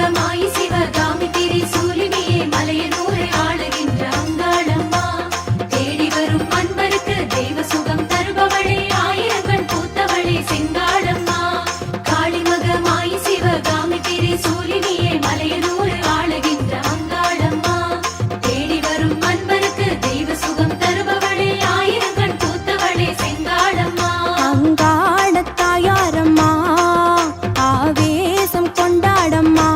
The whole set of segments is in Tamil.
காளிமகமாய் சிவகாமி திரிசூலினியே மலையனூரை ஆளுகின்ற அங்காளம்மா தேடி வரும் அன்பருக்கு தெய்வ சுகம் தருபவளே ஆயிரங்கண் பூத்தவளே செங்காளம்மா காளிமகமாய் சிவகாமி திரிசூலினியே மலையனூரை ஆளுகின்ற அங்காளம்மா தேடி வரும் அன்பருக்கு தெய்வ சுகம் தருபவளே ஆயிரங்கண் பூத்தவளே செங்காளம்மா அங்காளத்தாயாரம்மா ஆவேசம் கொண்டாடம்மா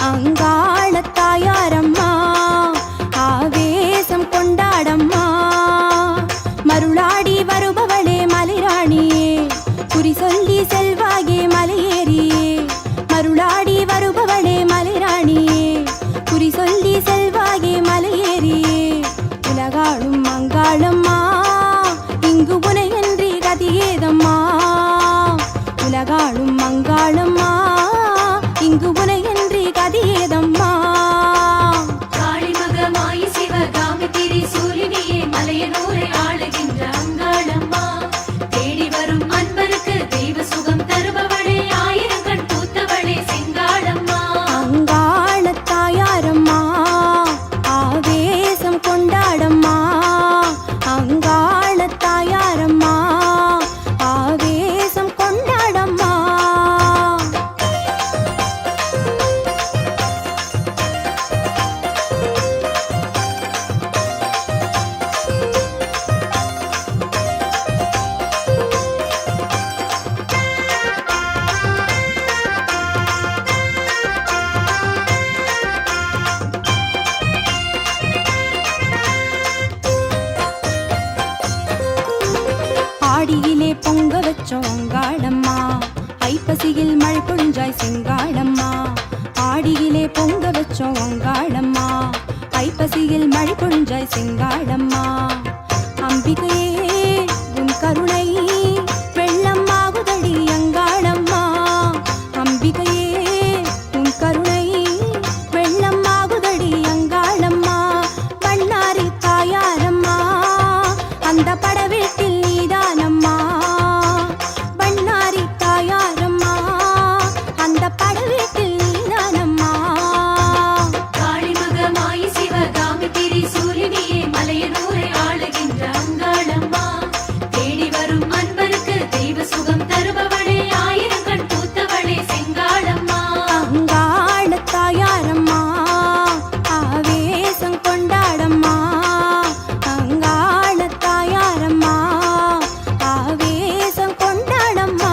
அங்காளத்தாயாரம்மா ஆவேசம் கொண்டாடம்மா மருளாடி வருபவளே மலைராணியே குறி சொல்லி செல்வாயே மலையேறியே மருளாடி வருபவளே மலைராணியே குறி சொல்லி செல்வாயே மலையேறியே உலகாளும் அங்காளம்மா இங்கு உனையன்றி கதியேதம்மா உலகாளும் மங்காளம்மா இங்கு உனையன்றி கதியேதம்மா காளிமகமாய் சிவகாமி திரிசூலினியே மலையனூரை ஆளுகின்ற அங்காளம்மா தேடி வரும் அன்பருக்கு தெய்வ சுகம் தருபவளே ஆயிரங்கண் பூத்தவளே செங்காளம்மா அங்காளத்தாயாரம்மா ஆவேசம் கொண்டாடம்மா அங்காளத்தாயாரம்மா ஆவேசம் கொண்டாடம்மா ஆடியிலே பொங்க வச்சோம் அங்காளம்மா ஐப்பசியில் மழை பொழிஞ்சாய் செங்காளம்மா ஆடியிலே பொங்க வச்சோம் அங்காளம்மா ஐப்பசியில் மழை பொழிஞ்சாய் செங்காளம்மா அம்பிகையே உன் கருணை வெள்ளமாகுதடி அங்காளம்மா அம்பிகையே உன் கருணை வெள்ளமாகுதடி அங்காளம்மா பண்ணாரி தாயாரம்மா அந்த படவீட்டில் நீதானம்மா பண்ணாரி தாயாரம்மா அந்த படவீட்டில் நீதானம்மா காளிமகமாய் சிவகாமி திரிசூலினியே மலையனூரை ஆளுகின்ற அங்காளம்மா தேடி வரும் அன்பருக்கு தெய்வ சுகம் தருபவளே ஆயிரங்கண் பூத்தவளே செங்காளம்மா அங்காளத்தாயாரம்மா ஆவேசம் கொண்டாடம்மா அங்காளத்தாயாரம்மா ஆவேசம் கொண்டாடம்மா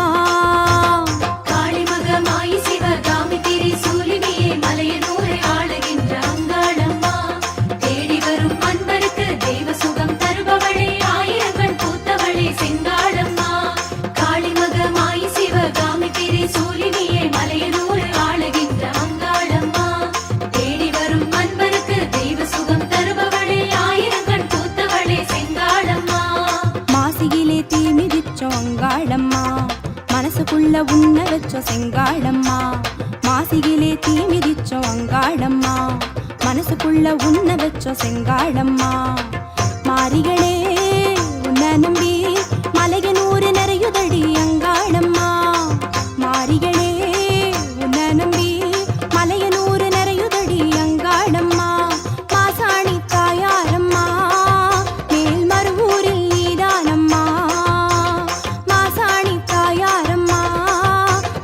காளிமகமாய் சிவகாமி திரிசூலினியே மலையனூரை ஆளுகின்ற அங்காளம்மா தேடி வரும் அன்பருக்கு தெய்வ சுகம் தருபவளே ஆயிரங்கண் பூத்தவளே செங்காளம்மா காளிமகமாய் சிவகாமி திரிசூலினியே மலையனூரை ஆளுகின்ற அங்காளம்மா தேடி வரும் அன்பருக்கு தெய்வ சுகம் தருபவளே ஆயிரங்கண் பூத்தவளே செங்காளம்மா மாசியிலே தீ மிதிச்சோம் அங்காளம்மா மனசுக்குள்ள உன்ன வச்சோம் செங்காளம்மா மாசியிலே தீ மிதிச்சோம் அங்காளம்மா மனசுக்குள்ள உன்ன வச்சோம் செங்காளம்மா மாரிகளே உன்னை நம்பி மலையனூறு நிறையுதடி அங்காளம்மா மாரிகளே உன்னை நம்பி மலையனூறு நிறையுதடி அங்காளம்மா மாசாணி தாயாரம்மா மேல்மருவூரில் நீதானம்மா மாசாணி தாயாரம்மா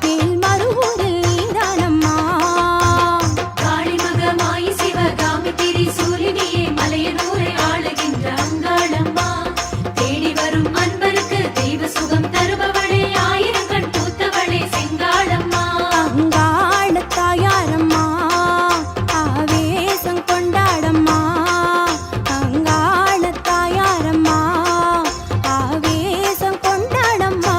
மேல்மருவூரில் நீதானம்மா காளிமகமாய் சிவகாமி திரிசூலினியே மலையனூரை ஆளுகின்ற அங்காளம்மா தேடி வரும் அன்பருக்கு தெய்வ சுகம் தருபவளே ஆயிரங்கண் பூத்தவளே செங்காளம்மா அங்காளத்தாயாரம்மா ஆவேசம் கொண்டாடம்மா அங்காளத்தாயாரம்மா ஆவேசம் கொண்டாடம்மா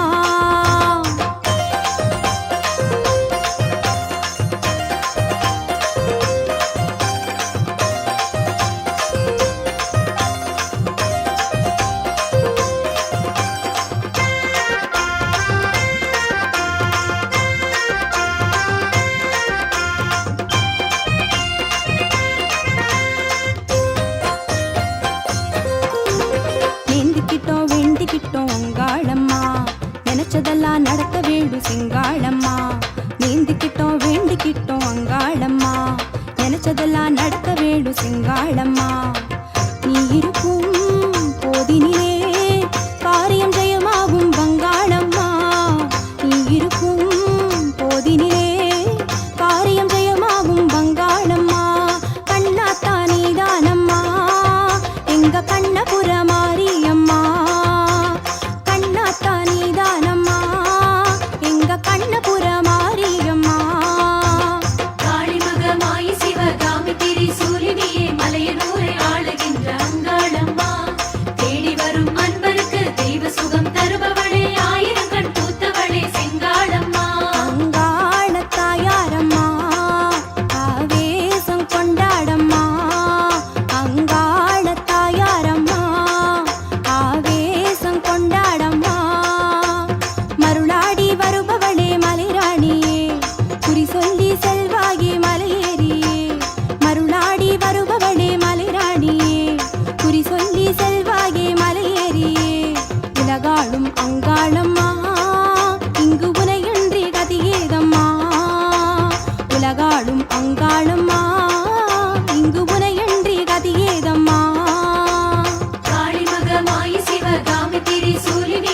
நினைச்சதெல்லாம் நடக்க வேணும் செங்காளம்மா. நீந்திக்கிட்டோம் வேண்டிக்கிட்டோம் செல்வாயே மலையேறியே மருளாடி வருபவளே மலைராணியே குறி சொல்லி செல்வாயே மலையேறியே உலகாளும் அங்காளம்மா இங்கு உனையன்றி கதியேதம்மா உலகாளும் அங்காளம்மா இங்கு உனையன்றி கதியேதம்மா காளிமகமாயி சிவகாமி திரிசூலினி